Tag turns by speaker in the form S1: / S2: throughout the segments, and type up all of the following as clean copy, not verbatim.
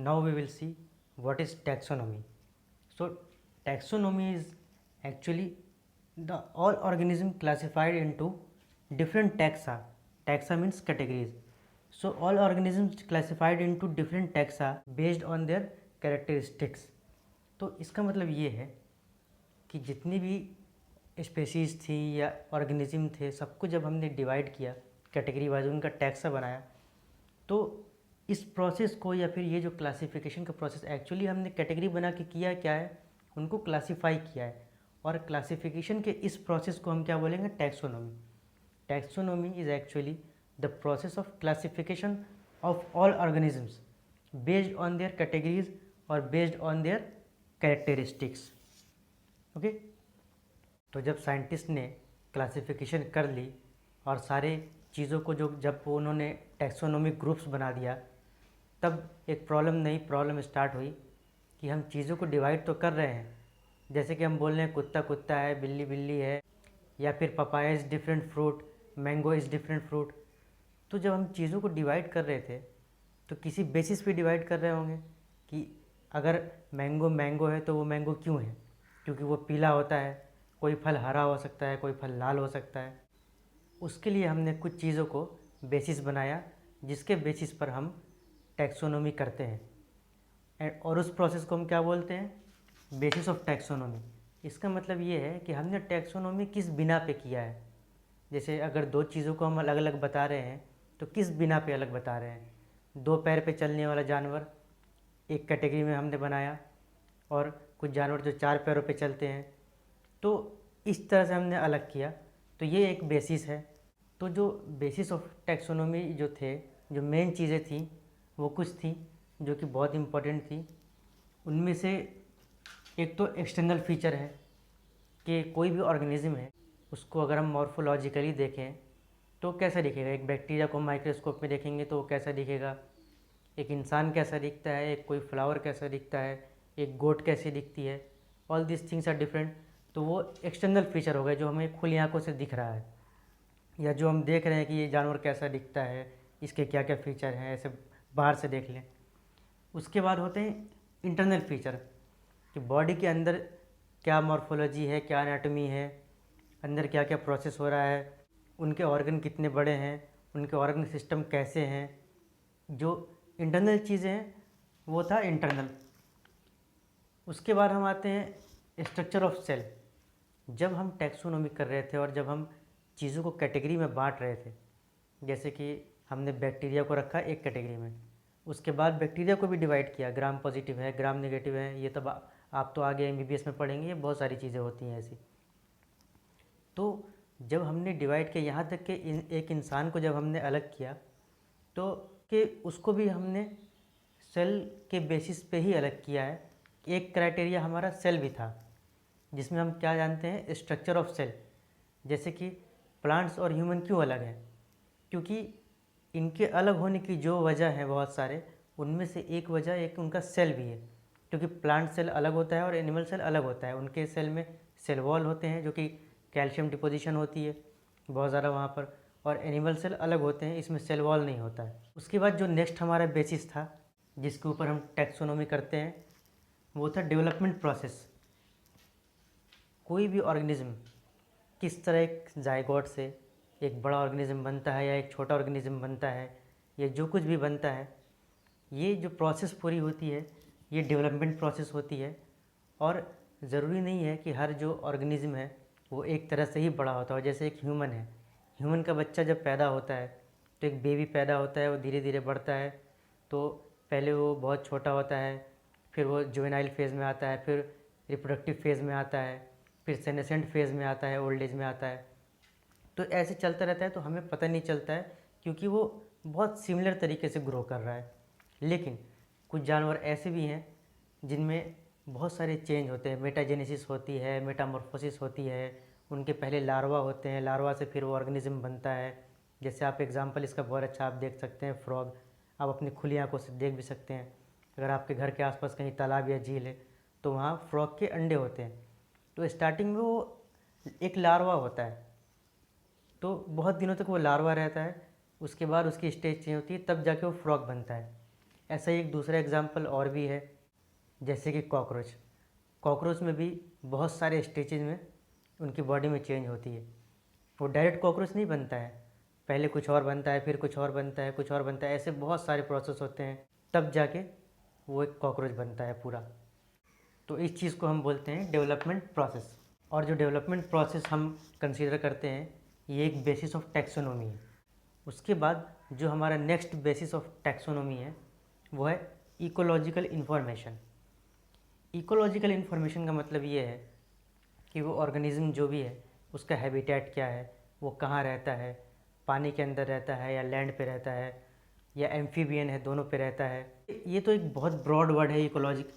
S1: now we will see what is taxonomy. So taxonomy is actually the all organism classified into different taxa. Taxa means categories. So all organisms classified into different taxa based on their characteristics. तो इसका मतलब ये है कि जितनी भी species थी या ऑर्गेनिज्म थे, सबको जब हमने डिवाइड किया कैटेगरी वाइज, उनका टैक्सा बनाया, तो इस प्रोसेस को या फिर ये जो क्लासिफिकेशन का प्रोसेस एक्चुअली हमने कैटेगरी बना के किया क्या है, उनको क्लासिफाई किया है। और क्लासिफिकेशन के इस प्रोसेस को हम क्या बोलेंगे, taxonomy. Taxonomy is actually the process of classification of all organisms based on their categories और based on their characteristics. Okay, तो जब साइंटिस्ट ने क्लासिफिकेशन कर ली और सारे चीज़ों को जब उन्होंने टैक्सोनॉमिक ग्रुप्स बना दिया, तब एक नई प्रॉब्लम स्टार्ट हुई कि हम चीज़ों को डिवाइड तो कर रहे हैं, जैसे कि हम बोल रहे हैं कुत्ता कुत्ता है, बिल्ली बिल्ली है, या फिर papaya is different fruit, mango is different fruit. तो जब हम चीज़ों को डिवाइड कर रहे थे तो किसी बेसिस पे डिवाइड कर रहे होंगे कि अगर मैंगो है तो वो मैंगो क्यों है, क्योंकि वो पीला होता है। कोई फल हरा हो सकता है, कोई फल लाल हो सकता है। उसके लिए हमने कुछ चीज़ों को बेसिस बनाया, जिसके बेसिस पर हम टैक्सोनॉमी करते हैं। और उस प्रोसेस को हम क्या बोलते हैं, बेसिस ऑफ टैक्सोनॉमी। इसका मतलब ये है कि हमने टैक्सोनॉमी किस बिना पे किया है। जैसे अगर दो चीज़ों को हम अलग अलग बता रहे हैं तो किस बिना पे अलग बता रहे हैं। दो पैर पे चलने वाला जानवर एक कैटेगरी में हमने बनाया, और कुछ जानवर जो चार पैरों पे चलते हैं, तो इस तरह से हमने अलग किया। तो ये एक बेसिस है। तो जो बेसिस ऑफ टैक्सोनॉमी जो थे, जो मेन चीज़ें थी, वो कुछ थी जो कि बहुत इम्पोर्टेंट थी। उनमें से एक तो एक्सटर्नल फीचर है कि कोई भी ऑर्गेनिज्म है, उसको अगर हम मॉर्फोलॉजिकली देखें तो कैसा दिखेगा। एक बैक्टीरिया को माइक्रोस्कोप में देखेंगे तो वो कैसा दिखेगा, एक इंसान कैसा दिखता है, एक कोई फ्लावर कैसा दिखता है, एक गोट कैसी दिखती है। All this things are different. तो वो एक्सटर्नल फीचर हो गए जो हमें खुली आंखों से दिख रहा है, या जो हम देख रहे हैं कि ये जानवर कैसा दिखता है, इसके क्या क्या फ़ीचर हैं, ऐसे बाहर से देख लें। उसके बाद होते हैं इंटरनल फीचर, कि बॉडी के अंदर क्या मॉर्फोलॉजी है, क्या एनाटॉमी है, अंदर क्या क्या प्रोसेस हो रहा है, उनके ऑर्गन कितने बड़े हैं, उनके ऑर्गन सिस्टम कैसे हैं। जो इंटरनल चीज़ें हैं वो था इंटरनल। उसके बाद हम आते हैं स्ट्रक्चर ऑफ सेल। जब हम टैक्सोनॉमी कर रहे थे और जब हम चीज़ों को कैटेगरी में बांट रहे थे, जैसे कि हमने बैक्टीरिया को रखा एक कैटेगरी में, उसके बाद बैक्टीरिया को भी डिवाइड किया, ग्राम पॉजिटिव है, ग्राम नेगेटिव है। ये तब आप तो आगे MBBS में पढ़ेंगे, ये बहुत सारी चीज़ें होती हैं ऐसी। तो जब हमने डिवाइड किया, यहाँ तक कि एक इंसान को जब हमने अलग किया, तो कि उसको भी हमने सेल के बेसिस पे ही अलग किया है। एक क्राइटेरिया हमारा सेल भी था, जिसमें हम क्या जानते हैं, स्ट्रक्चर ऑफ सेल। जैसे कि प्लांट्स और ह्यूमन क्यों अलग हैं, क्योंकि इनके अलग होने की जो वजह है बहुत सारे, उनमें से एक वजह एक उनका सेल भी है। क्योंकि प्लांट सेल अलग होता है और एनिमल सेल अलग होता है। उनके सेल में सेल वॉल होते हैं, जो कि कैल्शियम डिपोजिशन होती है बहुत ज़्यादा वहाँ पर, और एनिमल सेल अलग होते हैं, इसमें सेल वॉल नहीं होता है। उसके बाद जो नेक्स्ट हमारा बेसिस था, जिसके ऊपर हम टैक्सोनॉमी करते हैं, वो था डेवलपमेंट प्रोसेस। कोई भी ऑर्गेनिज्म किस तरह एक जायगोट से एक बड़ा ऑर्गेनिज्म बनता है या एक छोटा ऑर्गेनिज्म बनता है, या जो कुछ भी बनता है, ये जो प्रोसेस पूरी होती है, ये डेवलपमेंट प्रोसेस होती है। और ज़रूरी नहीं है कि हर जो ऑर्गेनिज्म है वो एक तरह से ही बड़ा होता हो। जैसे एक ह्यूमन है, ह्यूमन का बच्चा जब पैदा होता है, तो एक बेबी पैदा होता है, वो धीरे धीरे बढ़ता है। तो पहले वो बहुत छोटा होता है, फिर वो जुवेनाइल फेज़ में आता है, फिर रिप्रोडक्टिव फेज़ में आता है, फिर सेनेसेंट फेज़ में आता है, ओल्ड एज में आता है। तो ऐसे चलता रहता है, तो हमें पता नहीं चलता है, क्योंकि वो बहुत सिमिलर तरीके से ग्रो कर रहा है। लेकिन कुछ जानवर ऐसे भी हैं जिनमें बहुत सारे चेंज होते हैं, मेटाजेनेसिस होती है, मेटामॉर्फोसिस होती है। उनके पहले लार्वा होते हैं, लार्वा से फिर वो ऑर्गेनिज्म बनता है। जैसे आप एग्जांपल इसका बहुत अच्छा आप देख सकते हैं, फ्रॉग। आप अपनी खुली आंखों से देख भी सकते हैं। अगर आपके घर के आसपास कहीं तालाब या झील है, तो वहाँ फ्रॉग के अंडे होते हैं। तो स्टार्टिंग में वो एक लार्वा होता है, तो बहुत दिनों तक वो लार्वा रहता है। उसके बाद उसकी स्टेज चेंज होती है, तब जाके वो फ्रॉग बनता है। ऐसा ही एक दूसरा एग्जांपल और भी है, जैसे कि कॉकरोच। कॉकरोच में भी बहुत सारे स्टेजेस में उनकी बॉडी में चेंज होती है। वो डायरेक्ट कॉकरोच नहीं बनता है, पहले कुछ और बनता है, फिर कुछ और बनता है, कुछ और बनता है, ऐसे बहुत सारे प्रोसेस होते हैं, तब जाके वो एक कॉकरोच बनता है पूरा। तो इस चीज़ को हम बोलते हैं डेवलपमेंट प्रोसेस। और जो डेवलपमेंट प्रोसेस हम कंसीडर करते हैं, ये एक बेसिस ऑफ टैक्सोनॉमी है। उसके बाद जो हमारा नेक्स्ट बेसिस ऑफ टैक्सोनॉमी है वो है इकोलॉजिकल इन्फॉर्मेशन। इकोलॉजिकल इन्फॉर्मेशन का मतलब ये है कि वो ऑर्गेनिज्म जो भी है उसका हैबिटेट क्या है, वो कहाँ रहता है, पानी के अंदर रहता है या लैंड पे रहता है या एम्फीबियन है, दोनों पे रहता है। ये तो एक बहुत ब्रॉड वर्ड है इकोलॉजिक।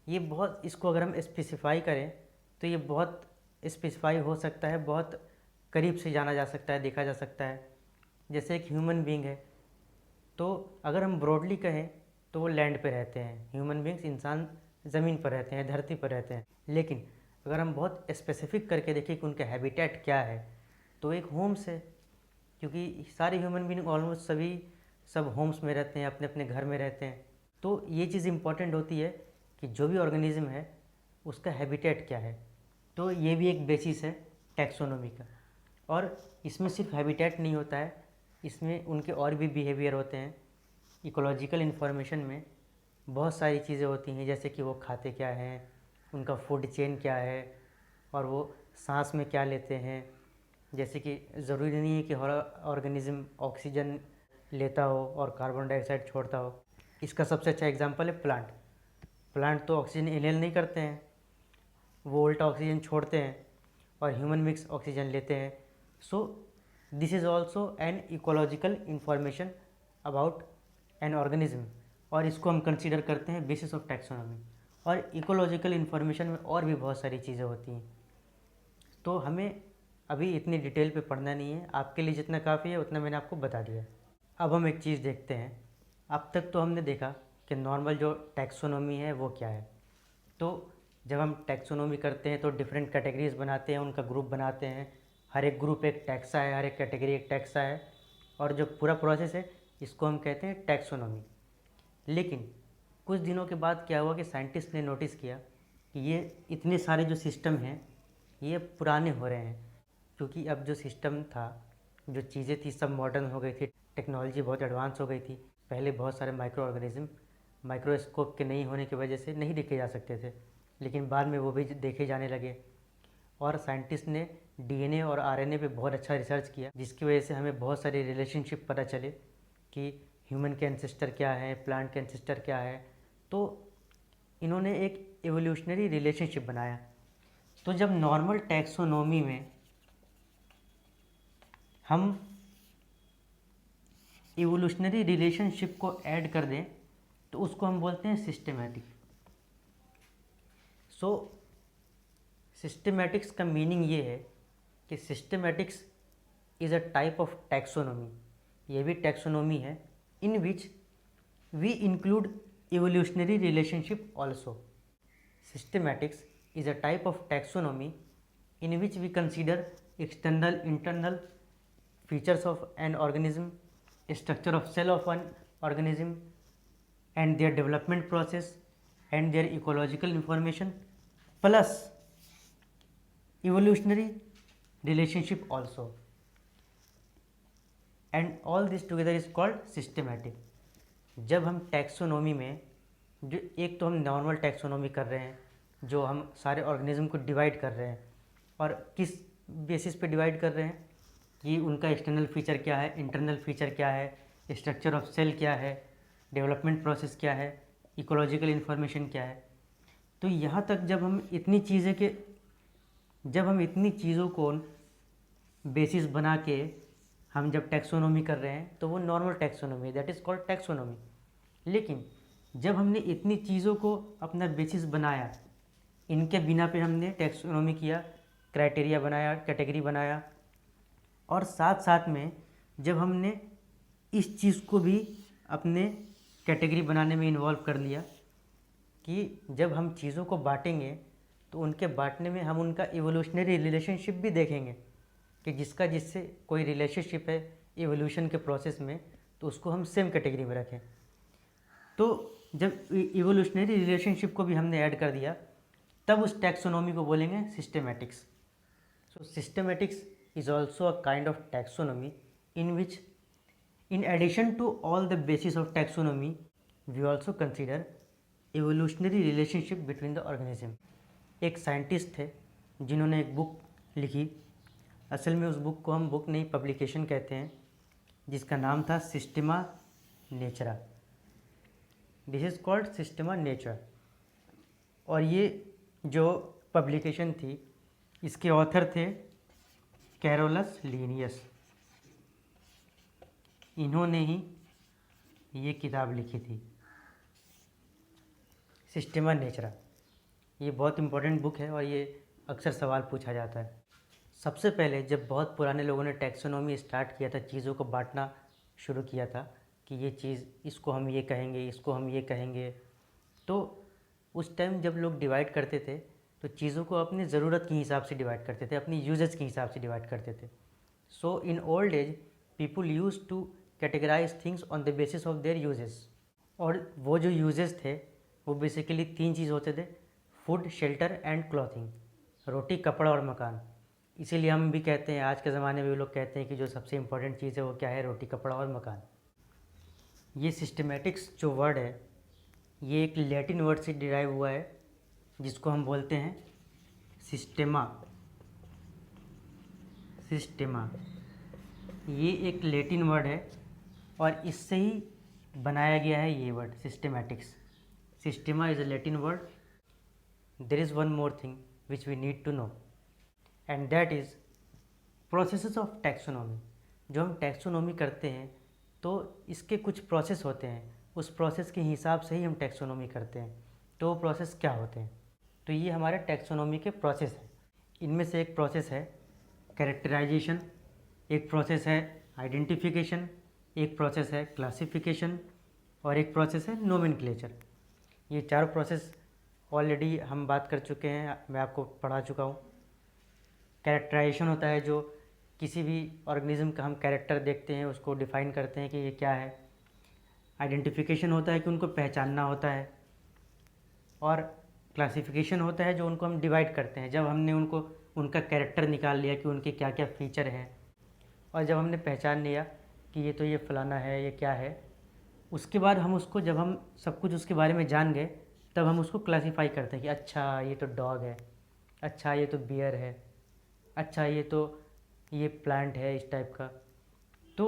S1: ये बहुत, इसको अगर हम स्पेसिफाई करें तो ये बहुत स्पेसिफाई हो सकता है, बहुत करीब से जाना जा सकता है, देखा जा सकता है। जैसे एक ह्यूमन बीइंग है, तो अगर हम ब्रॉडली कहें तो वो लैंड पे रहते हैं, ह्यूमन बीइंग्स, इंसान ज़मीन पर रहते हैं, धरती पर रहते हैं। लेकिन अगर हम बहुत स्पेसिफिक करके देखें कि उनका हैबिटेट क्या है, तो एक होम्स है, क्योंकि सारे ह्यूमन बीइंग ऑलमोस्ट सभी सब होम्स में रहते हैं, अपने अपने घर में रहते हैं। तो ये चीज़ इम्पॉर्टेंट होती है कि जो भी ऑर्गेनिज्म है उसका हैबिटेट क्या है। तो ये भी एक बेसिस है टैक्सोनॉमी का। और इसमें सिर्फ हैबिटेट नहीं होता है, इसमें उनके और भी बिहेवियर होते हैं। इकोलॉजिकल इन्फॉर्मेशन में बहुत सारी चीज़ें होती हैं, जैसे कि वो खाते क्या हैं, उनका फूड चेन क्या है, और वो सांस में क्या लेते हैं। जैसे कि ज़रूरी नहीं है कि हर ऑर्गेनिज्म ऑक्सीजन लेता हो और कार्बन डाइऑक्साइड छोड़ता हो। इसका सबसे अच्छा एग्जांपल है प्लांट। प्लांट तो ऑक्सीजन इनहेल नहीं करते हैं, वो उल्टा ऑक्सीजन छोड़ते हैं, और ह्यूमन मिक्स ऑक्सीजन लेते हैं। So this is also an ecological information about an organism, और इसको हम कंसीडर करते हैं बेसिस ऑफ टैक्सोनॉमी। और इकोलॉजिकल इन्फॉर्मेशन में और भी बहुत सारी चीज़ें होती हैं, तो हमें अभी इतनी डिटेल पे पढ़ना नहीं है, आपके लिए जितना काफ़ी है उतना मैंने आपको बता दिया। अब हम एक चीज़ देखते हैं। अब तक तो हमने देखा कि नॉर्मल जो टैक्सोनॉमी है वो क्या है। तो जब हम टैक्सोनॉमी करते हैं तो डिफरेंट कैटेगरीज बनाते हैं, उनका ग्रुप बनाते हैं, हर एक ग्रुप एक टैक्सा है, हर एक कैटेगरी एक टैक्सा है, और जो पूरा प्रोसेस है इसको हम कहते हैं टैक्सोनॉमी। लेकिन कुछ दिनों के बाद क्या हुआ कि साइंटिस्ट ने नोटिस किया कि ये इतने सारे जो सिस्टम हैं ये पुराने हो रहे हैं, क्योंकि अब जो सिस्टम था, जो चीज़ें थी, सब मॉडर्न हो गई थी, टेक्नोलॉजी बहुत एडवांस हो गई थी। पहले बहुत सारे माइक्रो ऑर्गेनिज्म माइक्रोस्कोप के नहीं होने की वजह से नहीं देखे जा सकते थे, लेकिन बाद में वो भी देखे जाने लगे। और साइंटिस्ट ने डीएनए और आरएनए पे बहुत अच्छा रिसर्च किया, जिसकी वजह से हमें बहुत सारी रिलेशनशिप पता चले कि ह्यूमन के एंसेस्टर क्या है, प्लांट के एंसेस्टर क्या है। तो इन्होंने एक एवोल्यूशनरी रिलेशनशिप बनाया। तो जब नॉर्मल टैक्सोनॉमी में हम इवोल्यूशनरी रिलेशनशिप को ऐड कर दें तो उसको हम बोलते हैं सिस्टेमैटिक। सो सिस्टेमैटिक्स का मीनिंग ये है कि systematics is a type of taxonomy. ये भी टैक्सोनॉमी है in which we include evolutionary relationship also. Systematics is a type of taxonomy in which we consider external, internal features of an organism, structure of cell of an organism, and their development process and their ecological information, plus evolutionary relationship also, and all this together is called systematic. जब हम taxonomy में जो एक तो हम normal taxonomy कर रहे हैं, जो हम सारे ऑर्गेनिज्म को डिवाइड कर रहे हैं, और किस बेसिस पे डिवाइड कर रहे हैं कि उनका एक्सटर्नल फीचर क्या है, इंटरनल फीचर क्या है, स्ट्रक्चर ऑफ सेल क्या है, डेवलपमेंट प्रोसेस क्या है, इकोलॉजिकल इन्फॉर्मेशन क्या है। तो यहाँ तक जब हम इतनी चीज़ों को बेसिस बना के हम जब टैक्सोनॉमी कर रहे हैं तो वो normal taxonomy, that is called taxonomy. लेकिन जब हमने इतनी चीज़ों को अपना बेसिस बनाया, इनके बिना पे हमने टैक्सोनॉमी किया, क्राइटेरिया बनाया, कैटेगरी बनाया, और साथ साथ में जब हमने इस चीज़ को भी अपने कैटेगरी बनाने में इन्वॉल्व कर लिया कि जब हम चीज़ों को बांटेंगे तो उनके बांटने में हम उनका इवोल्यूशनरी रिलेशनशिप भी देखेंगे कि जिसका जिससे कोई रिलेशनशिप है इवोल्यूशन के प्रोसेस में, तो उसको हम सेम कैटेगरी में रखें। तो जब इवोल्यूशनरी रिलेशनशिप को भी हमने ऐड कर दिया तब उस टैक्सोनॉमी को बोलेंगे systematics. So systematics is also a kind of taxonomy in which in addition to all the basis of taxonomy we also consider evolutionary relationship between the organism। एक साइंटिस्ट थे जिन्होंने एक बुक लिखी, असल में उस बुक को हम बुक नहीं पब्लिकेशन कहते हैं, जिसका नाम था Systema Naturae. This is called Systema Naturae. और ये जो पब्लिकेशन थी इसके ऑथर थे कैरोलस लिनियस। इन्होंने ही ये किताब लिखी थी सिस्टेमा नेचरा। ये बहुत इम्पोर्टेंट बुक है और ये अक्सर सवाल पूछा जाता है। सबसे पहले जब बहुत पुराने लोगों ने टैक्सोनॉमी स्टार्ट किया था, चीज़ों को बांटना शुरू किया था कि ये चीज़, इसको हम ये कहेंगे, इसको हम ये कहेंगे, तो उस टाइम जब लोग डिवाइड करते थे तो चीज़ों को अपनी ज़रूरत के हिसाब से डिवाइड करते थे, अपनी यूजेस के हिसाब से डिवाइड करते थे। So in old age people use to categorize things on the basis of their uses. और वो जो यूजेस थे वो बेसिकली 3 चीज़ होते थे, फूड, शेल्टर एंड क्लॉथिंग। रोटी, कपड़ा और मकान। इसीलिए हम भी कहते हैं, आज के ज़माने में भी लोग कहते हैं कि जो सबसे इम्पोर्टेंट चीज़ है वो क्या है, रोटी, कपड़ा और मकान। ये सिस्टेमेटिक्स जो वर्ड है ये एक लैटिन वर्ड से डिराइव हुआ है जिसको हम बोलते हैं सिस्टेमा। सिस्टेमा ये एक लैटिन वर्ड है और इससे ही बनाया गया है ये word systematics. Systema is a Latin word. There is one more thing which we need to know and that is processes of taxonomy. जो हम टैक्सोनॉमी करते हैं तो इसके कुछ प्रोसेस होते हैं, उस प्रोसेस के हिसाब से ही हम टैक्सोनॉमी करते हैं। तो वो प्रोसेस क्या होते हैं? तो ये हमारे टैक्सोनॉमी के प्रोसेस हैं। इनमें से एक प्रोसेस है कैरेक्टराइजेशन, एक प्रोसेस है आइडेंटिफिकेशन, एक प्रोसेस है क्लासिफिकेशन और एक प्रोसेस है नोमेनक्लेचर। ये 4 प्रोसेस ऑलरेडी हम बात कर चुके हैं, मैं आपको पढ़ा चुका हूँ। कैरेक्टराइजेशन होता है जो किसी भी ऑर्गेनिज्म का हम कैरेक्टर देखते हैं, उसको डिफ़ाइन करते हैं कि ये क्या है। आइडेंटिफिकेशन होता है कि उनको पहचानना होता है। और क्लासिफिकेशन होता है जो उनको हम डिवाइड करते हैं, जब हमने उनको उनका कैरेक्टर निकाल लिया कि उनके क्या क्या फ़ीचर हैं, और जब हमने पहचान लिया कि ये तो ये फ़लाना है, ये क्या है, उसके बाद हम उसको, जब हम सब कुछ उसके बारे में जान गए, तब हम उसको क्लासीफाई करते हैं कि अच्छा ये तो डॉग है, अच्छा ये तो बियर है, अच्छा ये प्लांट है इस टाइप का। तो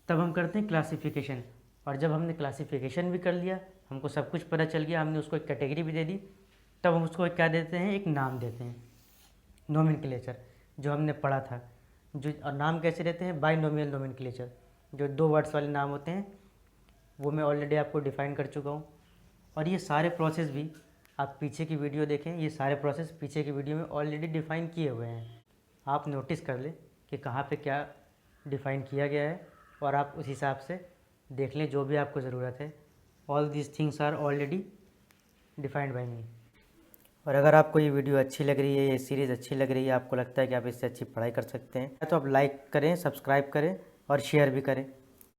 S1: तब हम करते हैं क्लासिफिकेशन। और जब हमने क्लासिफिकेशन भी कर लिया, हमको सब कुछ पता चल गया, हमने उसको एक कैटेगरी भी दे दी, तब हम उसको क्या देते हैं, एक नाम देते हैं, नोमेनक्लेचर, जो हमने पढ़ा था। जो और नाम कैसे देते हैं, बाइनोमियल नोमेनक्लेचर। जो 2 वर्ड्स वाले नाम होते हैं वो मैं ऑलरेडी आपको डिफ़ाइन कर चुका हूँ। और ये सारे प्रोसेस भी आप पीछे की वीडियो देखें, ये सारे प्रोसेस पीछे की वीडियो में ऑलरेडी डिफ़ाइन किए हुए हैं। आप नोटिस कर लें कि कहाँ पे क्या डिफ़ाइन किया गया है और आप उस हिसाब से देख लें जो भी आपको ज़रूरत है। All this things are already defined by me. और अगर आपको ये वीडियो अच्छी लग रही है, ये सीरीज़ अच्छी लग रही है, आपको लगता है कि आप इससे अच्छी पढ़ाई कर सकते हैं, तो आप लाइक करें, सब्सक्राइब करें और शेयर भी करें।